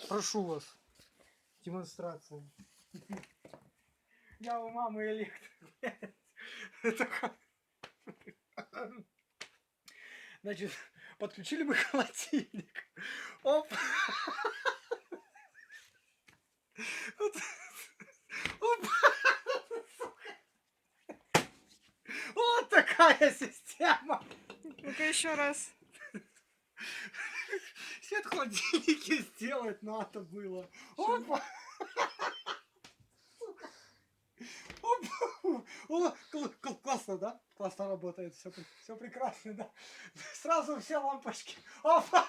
Прошу вас. Демонстрация. Я у мамы электрик. Значит, подключили мы холодильник. Оп. Оп. Вот такая система. Ну-ка еще раз. Свет холодильники сделать надо было. Опа. Опа. О, классно, да? Классно работает, все прекрасно, да? Сразу все лампочки. Опа.